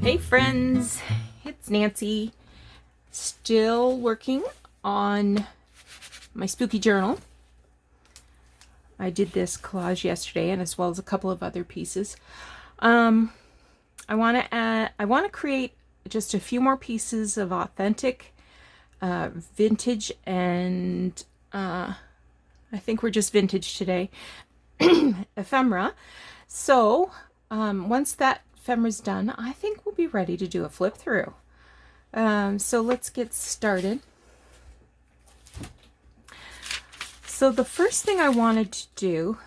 Hey friends, it's Nancy. Still working on my spooky journal. I did this collage yesterday, and as well as a couple of other pieces. I want to create just a few more pieces of authentic, vintage, and I think we're just vintage today. Ephemera. So once that ephemera's done, I think we'll be ready to do a flip through. So let's get started. So the first thing I wanted to do,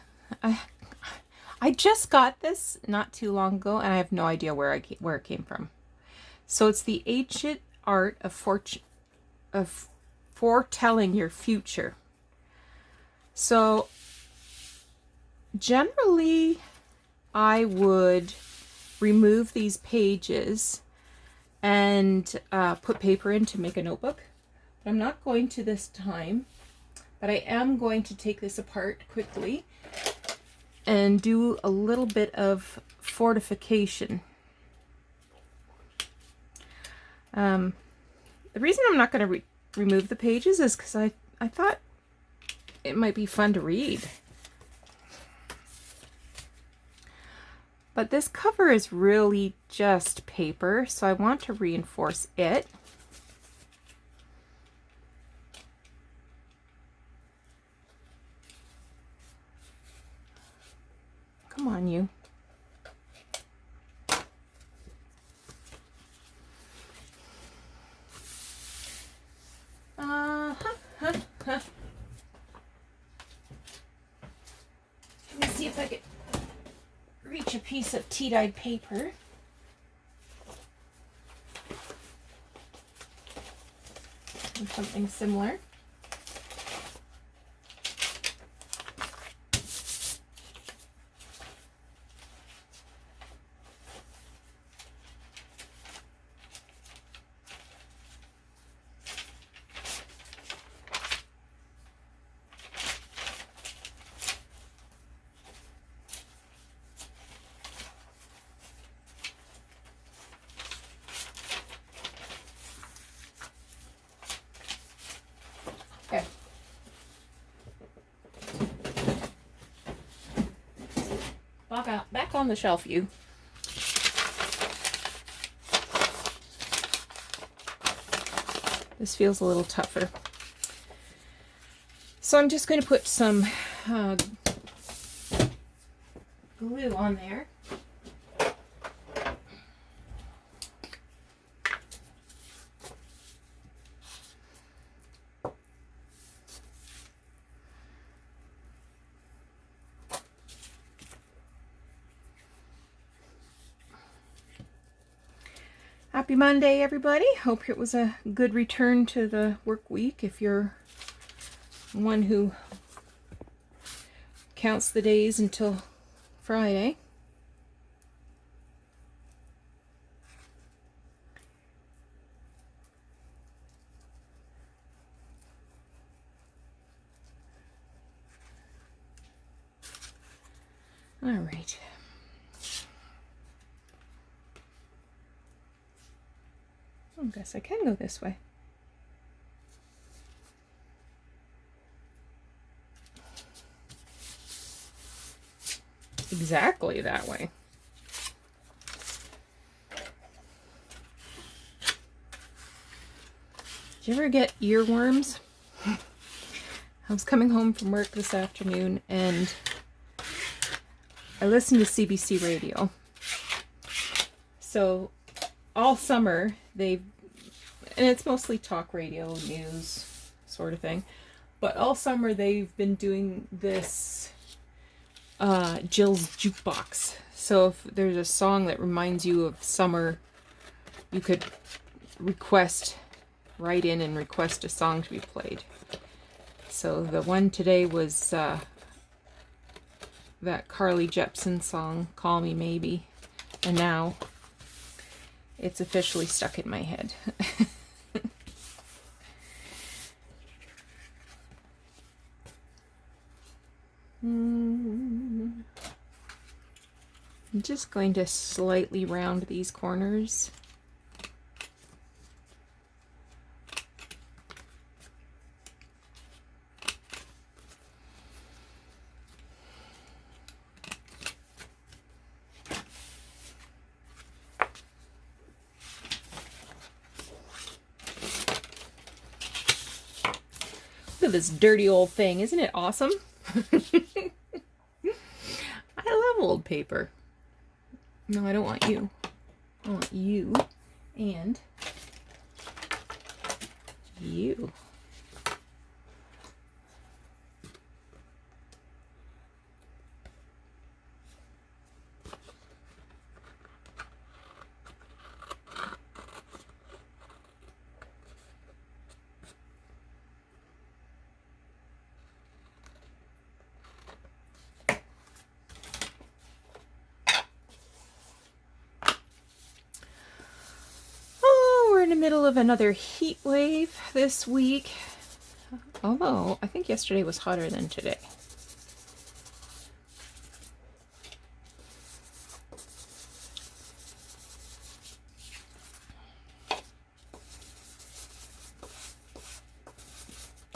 I just got this not too long ago, and I have no idea where it came from. So it's the ancient art of foretelling your future. So generally, I would remove these pages and put paper in to make a notebook. But I'm not going to this time, but I am going to take this apart quickly and do a little bit of fortification. The reason I'm not going to remove the pages is because I thought it might be fun to read. But this cover is really just paper, so I want to reinforce it. Come on, you. Let me see if I can reach a piece of tea-dyed paper. Or something similar. Okay. Back on the shelf, you. This feels a little tougher. So I'm just going to put some glue on there. Happy Monday, everybody. Hope it was a good return to the work week if you're one who counts the days until Friday. All right. I guess I can go this way. Exactly that way. Did you ever get earworms? I was coming home from work this afternoon and I listened to CBC radio. So all summer and it's mostly talk radio, news sort of thing, but all summer they've been doing this Jill's Jukebox. So if there's a song that reminds you of summer, you could write in and request a song to be played. So the one today was that Carly Jepsen song, Call Me Maybe, and now it's officially stuck in my head. I'm just going to slightly round these corners. Look at this dirty old thing. Isn't it awesome? I love old paper. No, I don't want you. I want you and you. In the middle of another heat wave this week, although I think yesterday was hotter than today.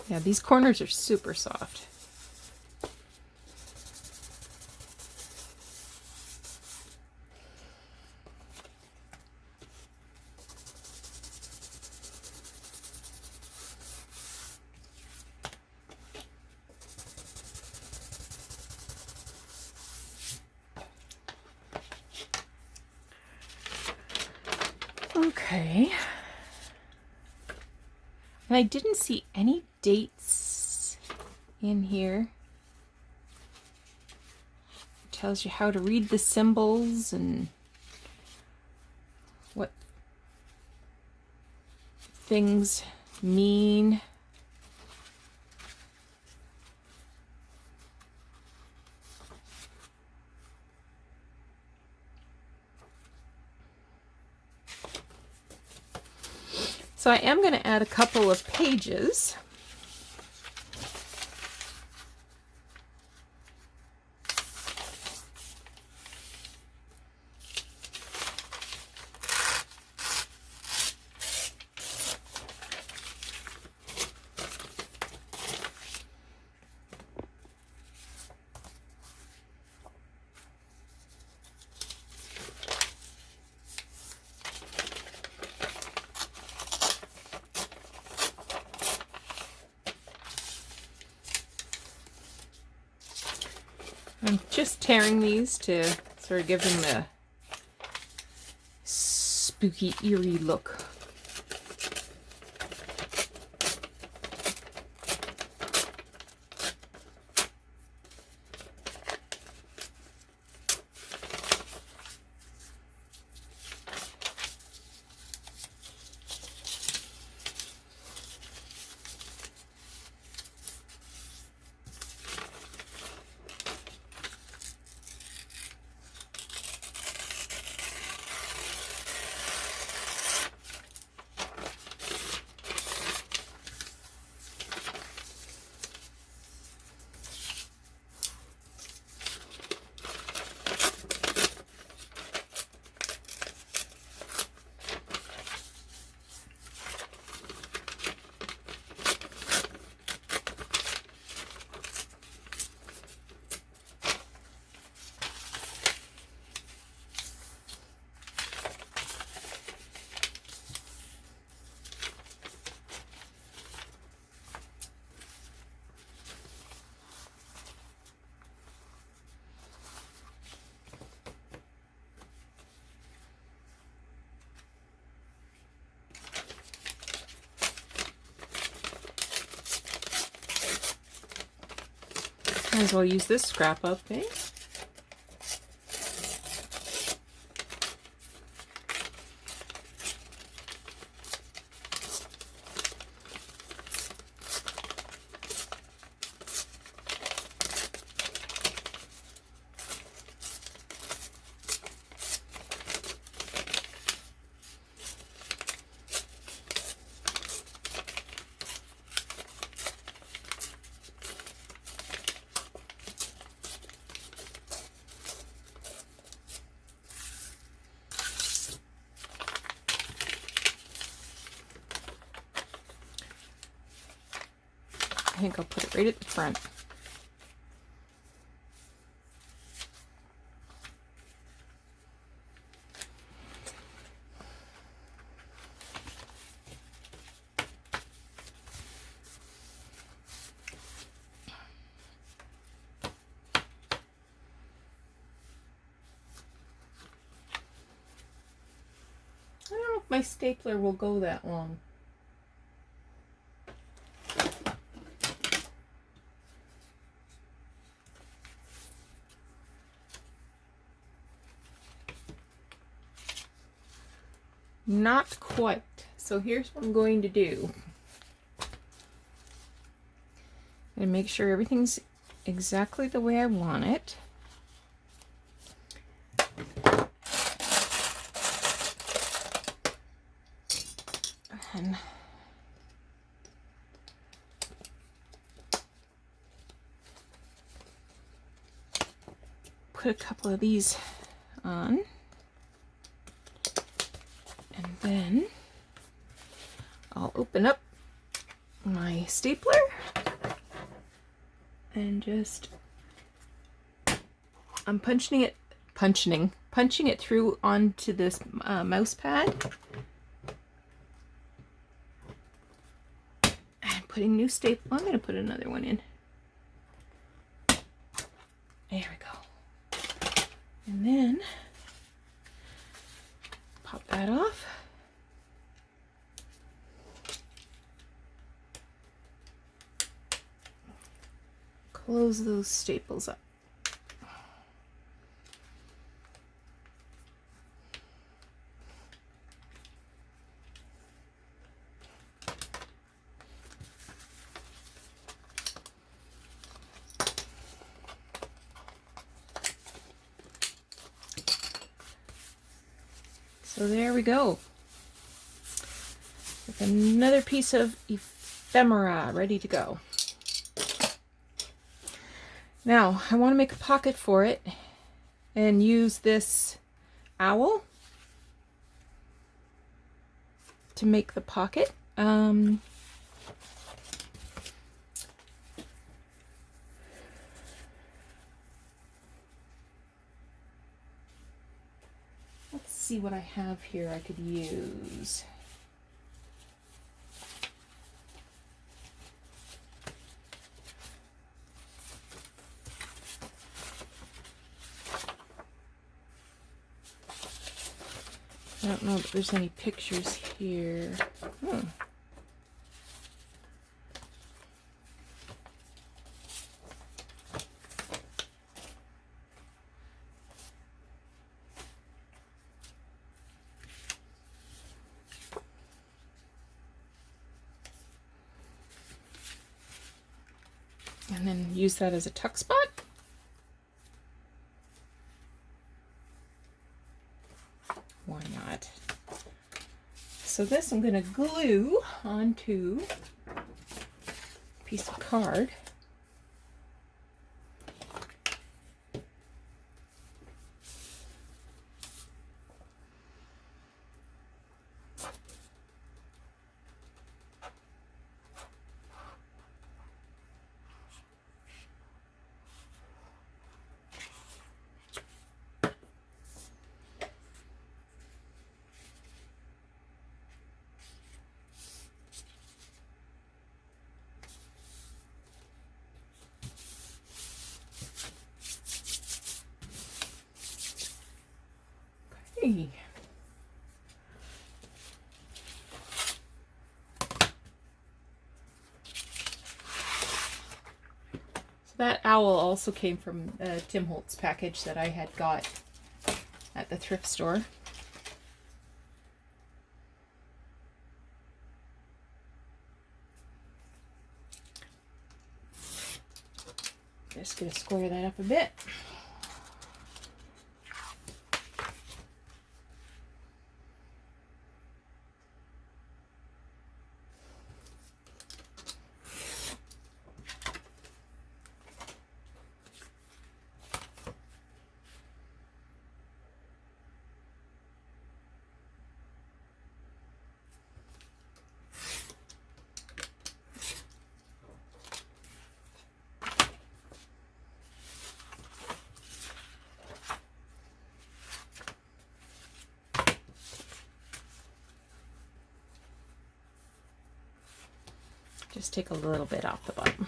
Yeah, these corners are super soft. Okay. And I didn't see any dates in here. It tells you how to read the symbols and what things mean. So I am going to add a couple of pages. I'm just tearing these to sort of give them the spooky, eerie look. Might as well use this scrap up, eh? I think I'll put it right at the front. I don't know if my stapler will go that long. Not quite. So here's what I'm going to do. I'm going to make sure everything's exactly the way I want it. And put a couple of these on. And then I'll open up my stapler and just, I'm punching it through onto this mouse pad and putting new staple. I'm going to put another one in. There we go. And then pop that off. Close those staples up. So there we go. With another piece of ephemera ready to go. Now, I want to make a pocket for it and use this owl to make the pocket. Let's see what I have here I could use. I don't know if there's any pictures here. Hmm. And then use that as a tuck spot. Why not? So this I'm going to glue onto a piece of card. Okay. So that owl also came from a Tim Holtz package that I had got at the thrift store. Just gonna square that up a bit. Just take a little bit off the bottom.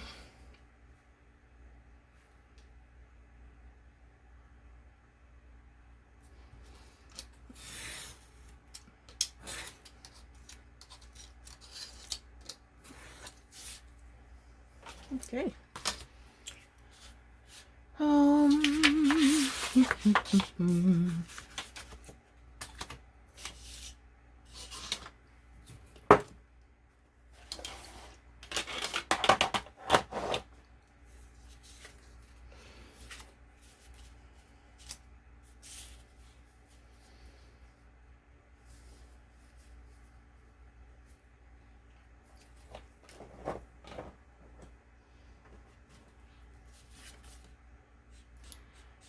Okay.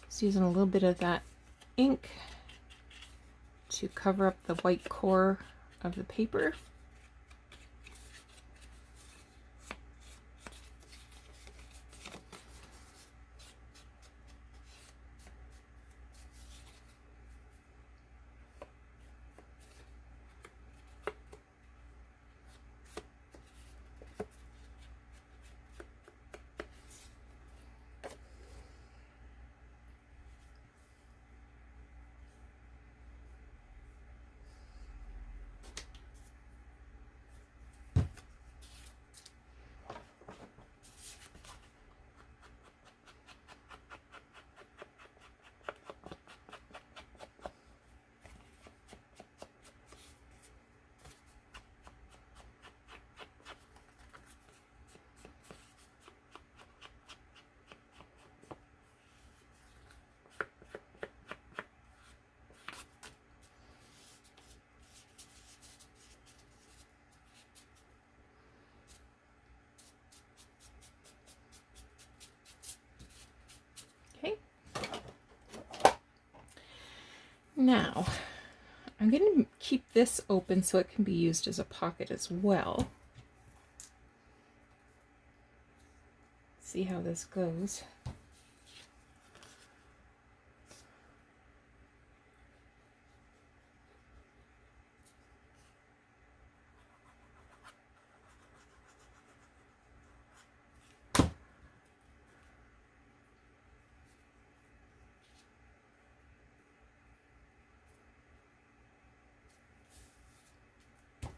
Just using a little bit of that ink to cover up the white core of the paper. Okay. Now, I'm going to keep this open so it can be used as a pocket as well. See how this goes.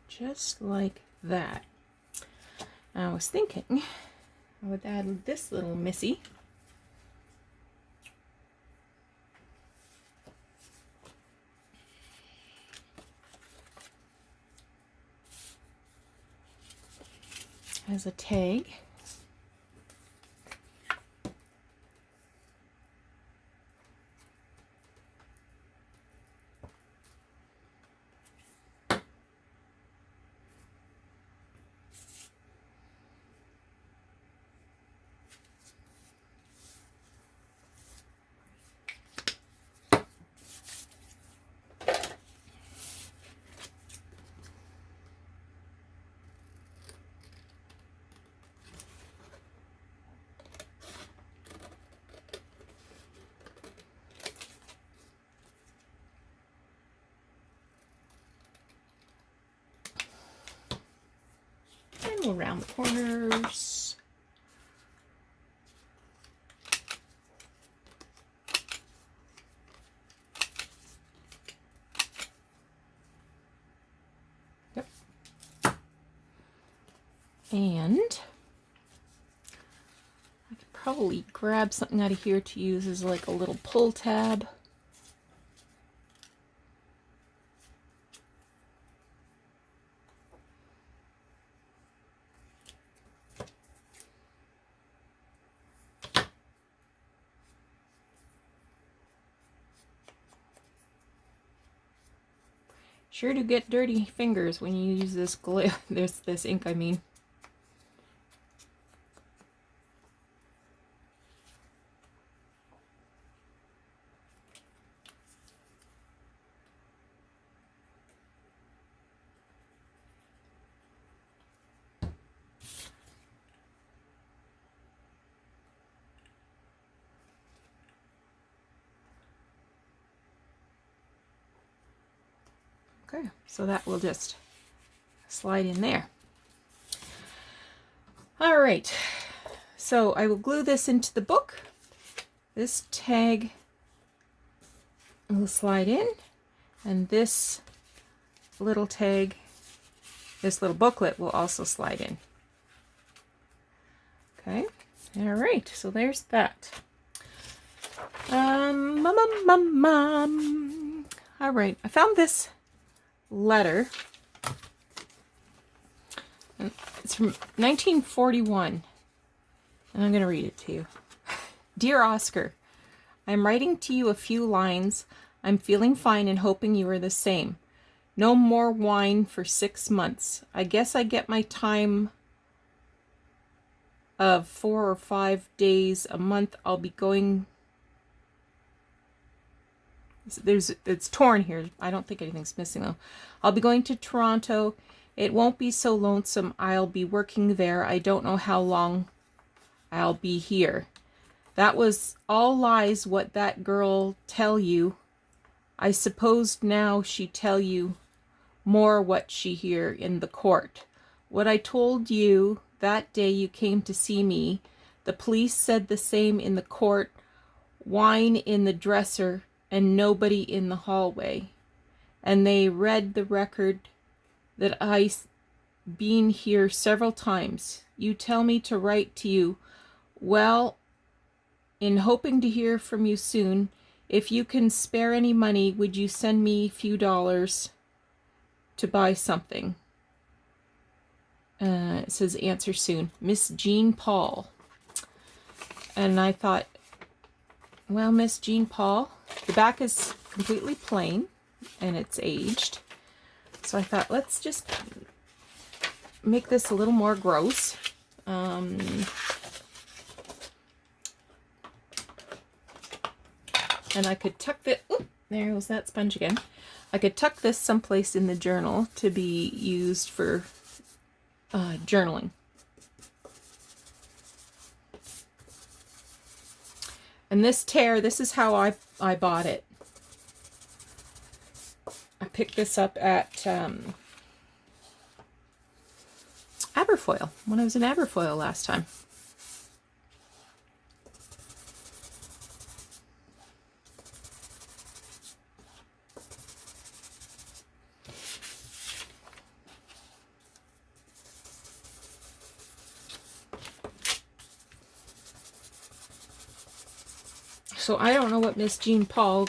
Just like that. I was thinking I would add this little missy. As a tag. And we'll round the corners. Yep. And I could probably grab something out of here to use as like a little pull tab. Sure to get dirty fingers when you use this glue, this ink, I mean. Okay, so that will just slide in there. All right, so I will glue this into the book. This tag will slide in, and this little tag, this little booklet will also slide in. Okay, all right, so there's that. All right, I found this letter. It's from 1941, and I'm going to read it to you. Dear Oscar, I'm writing to you a few lines. I'm feeling fine and hoping you are the same. No more wine for 6 months. I guess I get my time of 4 or 5 days a month. I'll be going... It's torn here. I don't think anything's missing though. I'll be going to Toronto. It won't be so lonesome. I'll be working there. I don't know how long I'll be here. That was all lies what that girl tell you. I suppose now she tell you more what she hear in the court. What I told you that day you came to see me, the police said the same in the court. Wine in the dresser and nobody in the hallway. And they read the record that I been here several times. You tell me to write to you. Well, in hoping to hear from you soon, if you can spare any money, would you send me a few dollars to buy something? It says answer soon. Miss Jean Paul. And I thought, well, Miss Jean Paul, the back is completely plain and it's aged. So I thought, let's just make this a little more gross. And I could tuck the, oop, there was that sponge again. I could tuck this someplace in the journal to be used for journaling. And this tear, this is how I bought it. I picked this up at Aberfoyle, when I was in Aberfoyle last time. So I don't know what Miss Jean Paul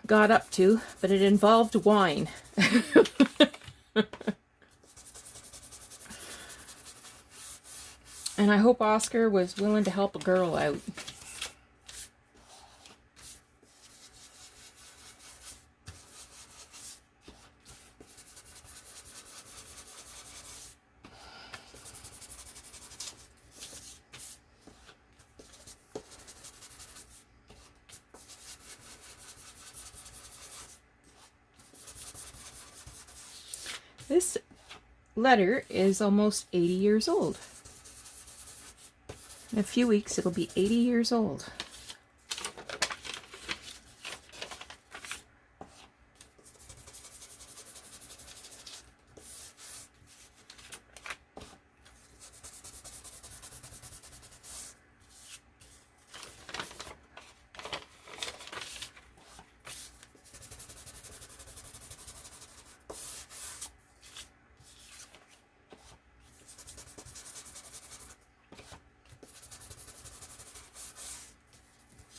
got up to, but it involved wine. And I hope Oscar was willing to help a girl out. This letter is almost 80 years old. In a few weeks, it'll be 80 years old.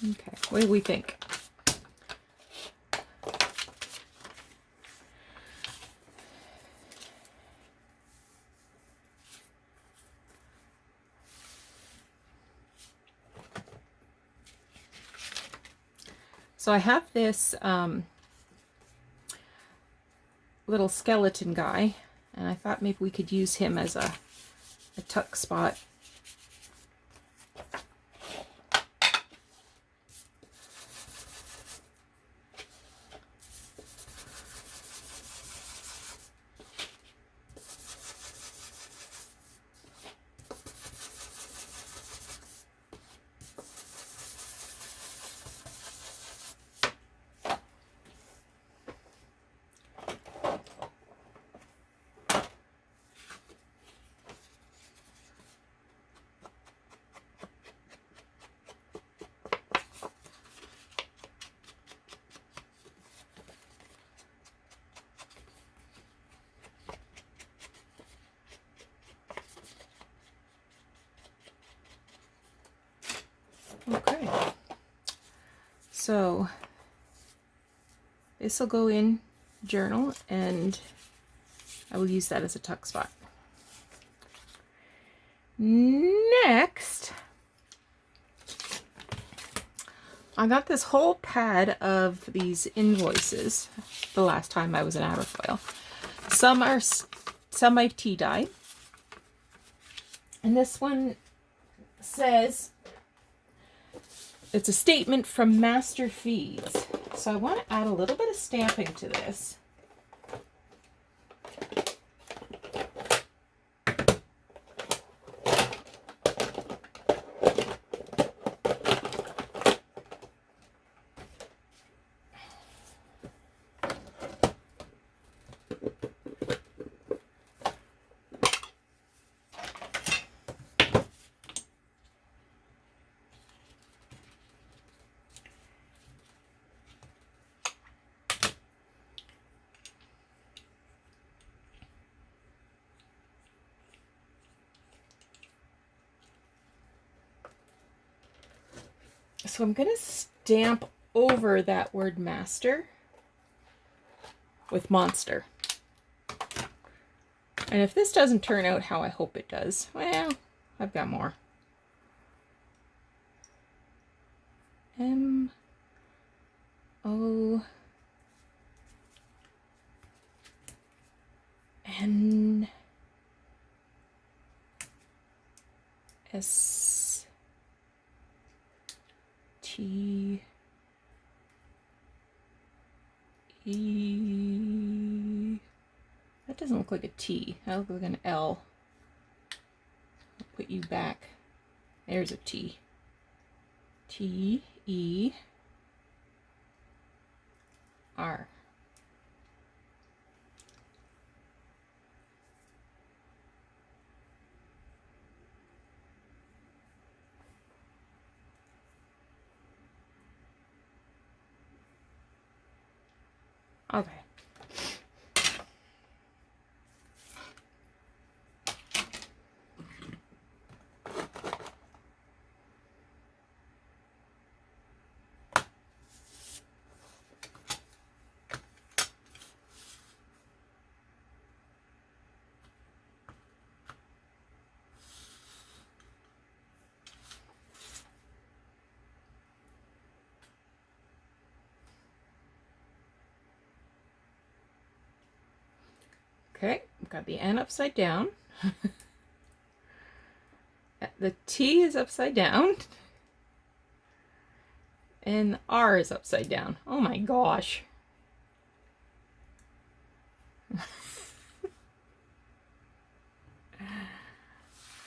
Okay, what do we think? So I have this little skeleton guy, and I thought maybe we could use him as a tuck spot. So this will go in journal, and I will use that as a tuck spot. Next, I got this whole pad of these invoices the last time I was in Aberfoyle. Some I've tea dyed. And this one says, it's a statement from Master Feeds. So I want to add a little bit of stamping to this. So I'm going to stamp over that word master with monster. And if this doesn't turn out how I hope it does, well, I've got more. M-O-S-T. E. That doesn't look like a T. That looks like an L. I'll put you back. There's a T. T-E-R. Okay. Okay, I've got the N upside down. The T is upside down. And the R is upside down. Oh my gosh.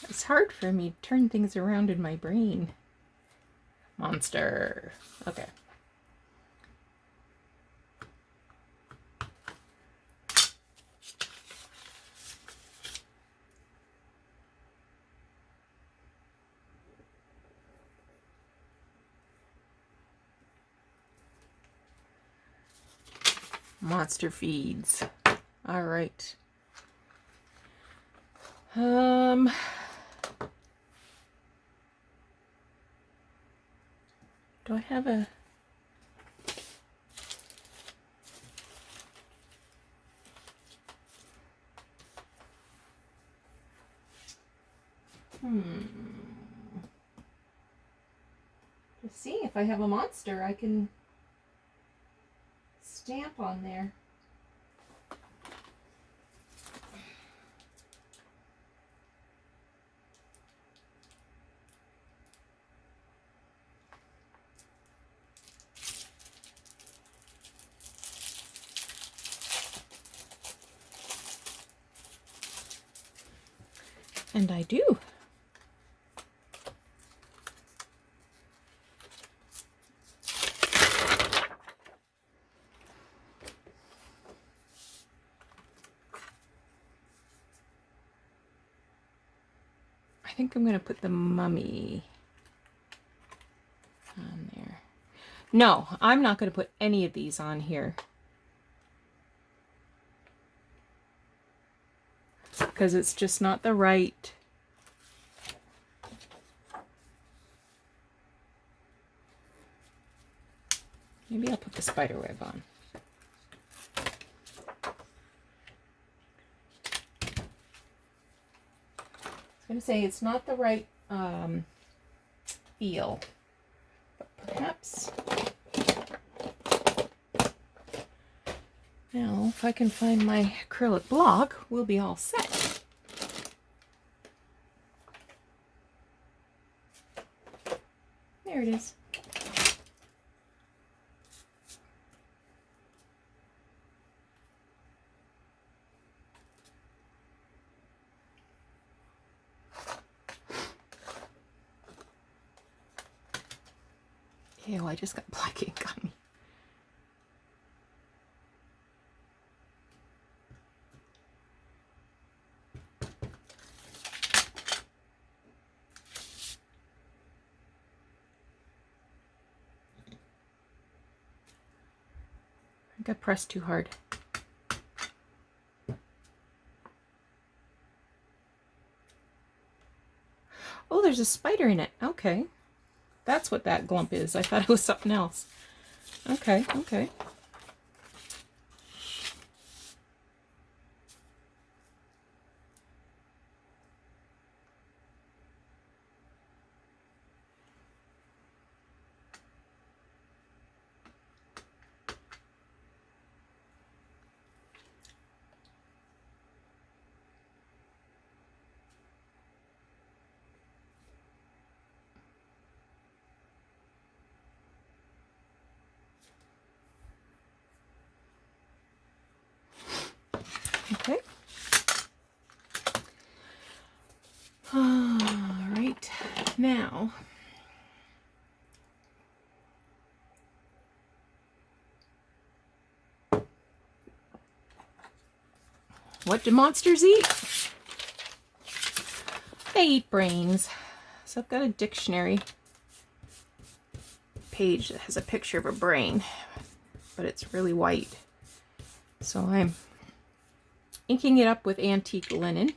It's hard for me to turn things around in my brain. Monster. Okay. Monster Feeds. All right. Do I have a... Let's see if I have a monster I can stamp on there. And I do. I think I'm going to put the mummy on there. No, I'm not going to put any of these on here. Because it's just not the right... Maybe I'll put the spider web on. I was going to say it's not the right feel, but perhaps. Now, if I can find my acrylic block, we'll be all set. There it is. Ew, I just got black ink on me. I think I pressed too hard. Oh, there's a spider in it. Okay. That's what that glump is. I thought it was something else. Okay, okay. Okay. All right. Now, what do monsters eat? They eat brains. So I've got a dictionary page that has a picture of a brain, but it's really white. So I'm inking it up with antique linen.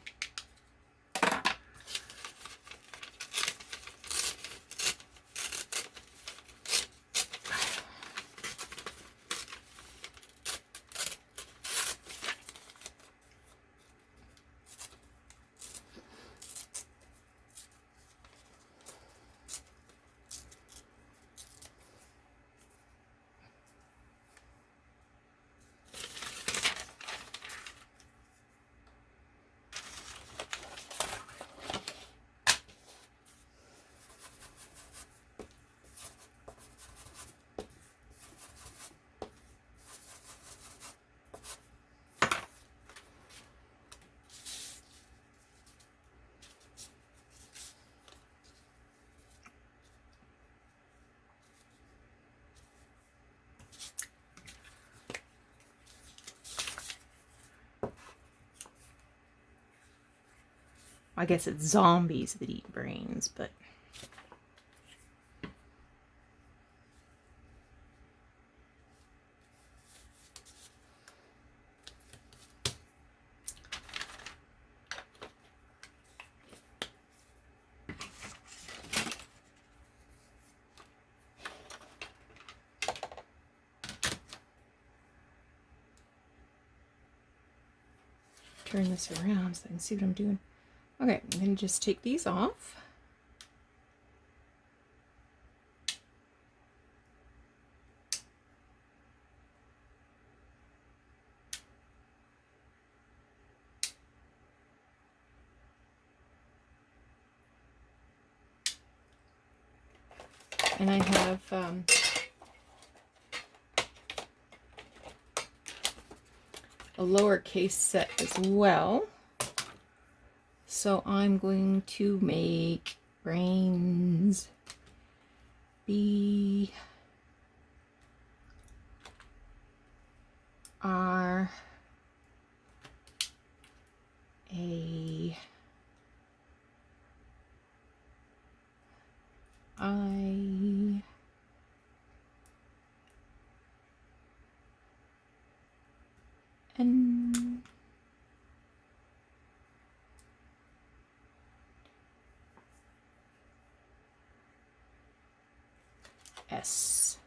I guess it's zombies that eat brains, but turn this around so I can see what I'm doing. Okay, I'm going to just take these off. And I have a lowercase set as well. So I'm going to make brains B R A I N S.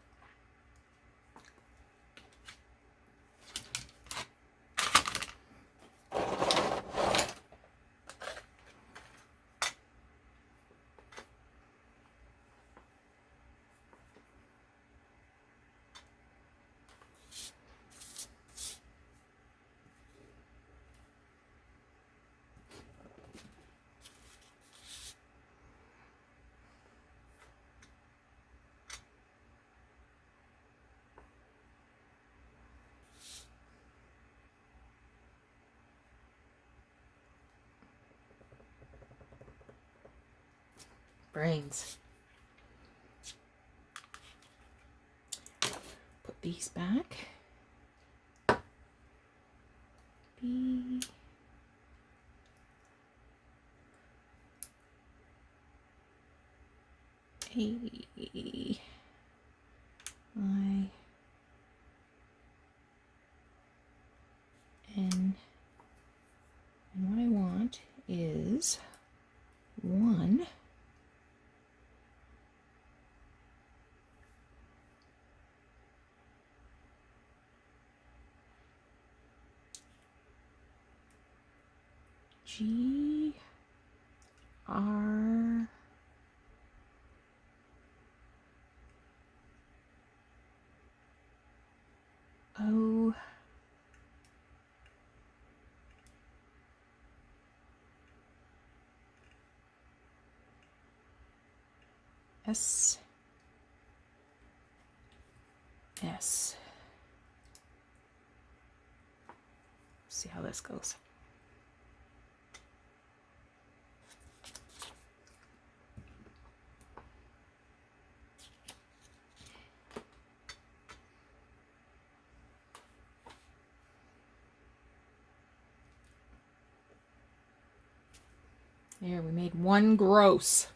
brains. Put these back. B. A. I. N. And what I want is 1. G. R. O. S. S. See how this goes. There, we made one gross.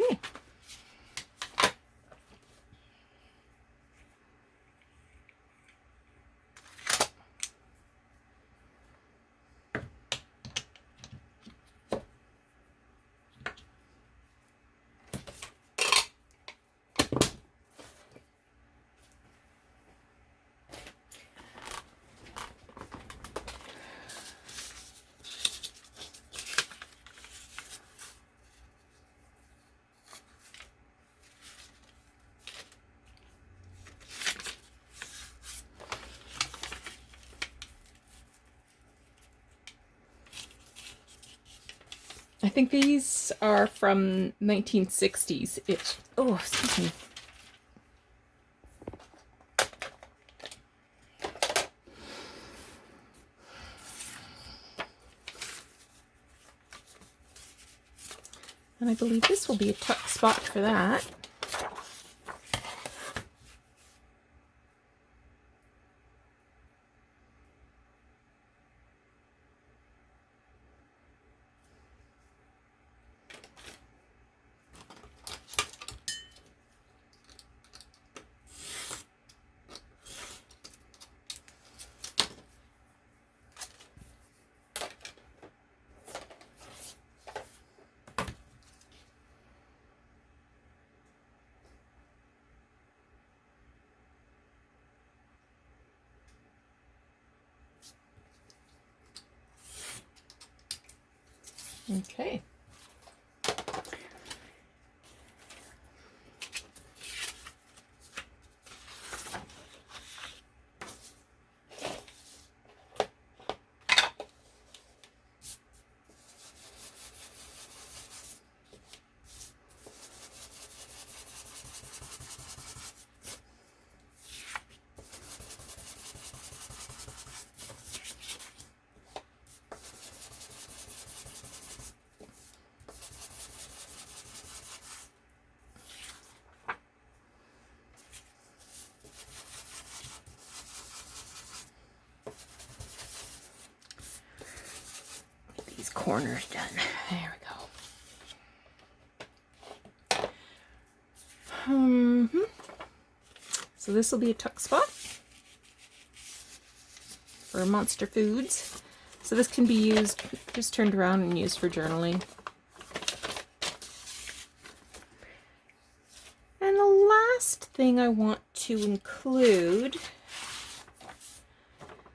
Okay. I think these are from 1960s. Oh, excuse me. And I believe this will be a tuck spot for that. Okay. These corners done. There we go. So this will be a tuck spot for Monster Foods. So this can be used, just turned around and used for journaling. And the last thing I want to include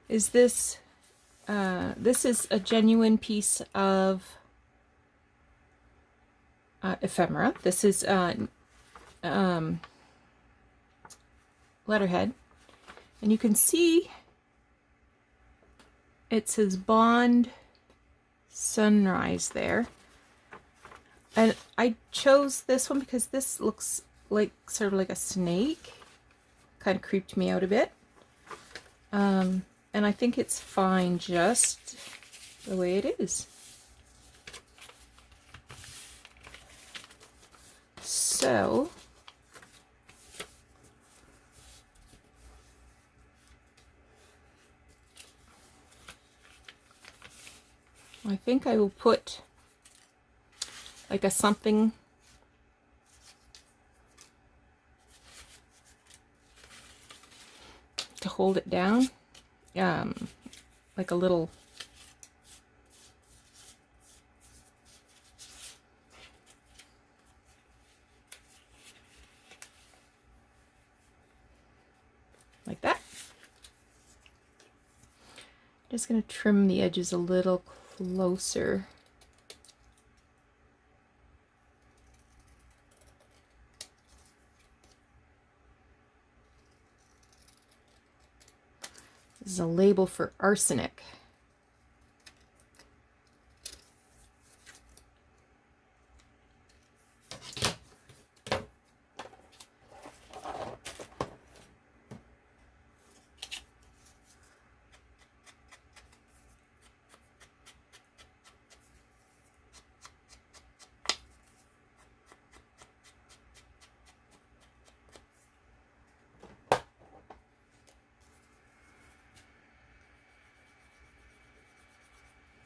is this. This is a genuine piece of ephemera. This is letterhead, and you can see It says Bond Sunrise there. And I chose this one because this looks like sort of like a snake. Kind of creeped me out a bit. And I think it's fine just the way it is. So I think I will put like a something to hold it down, like a little like that. Just going to trim the edges a little closer. This is a label for arsenic.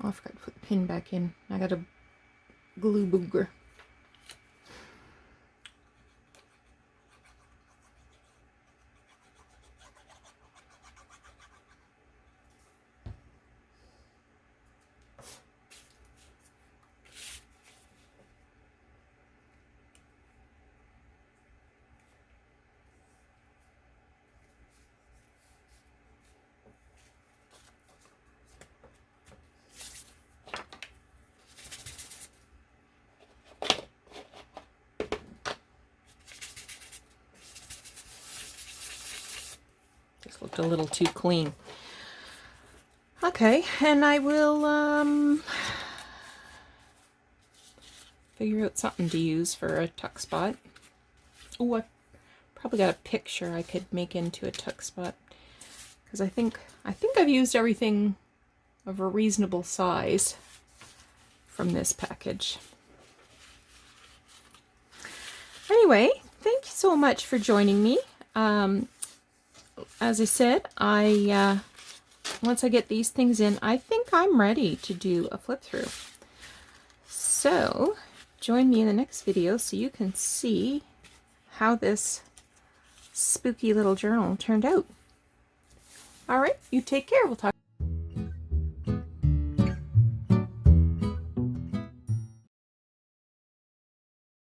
Oh, I forgot to put the pin back in. I got a glue booger. Just looked a little too clean. Okay, and I will figure out something to use for a tuck spot. Oh, I probably got a picture I could make into a tuck spot, because I think I've used everything of a reasonable size from this package. Anyway, thank you so much for joining me. As I said, once I get these things in, I think I'm ready to do a flip through. So join me in the next video so you can see how this spooky little journal turned out. All right, you take care. We'll talk.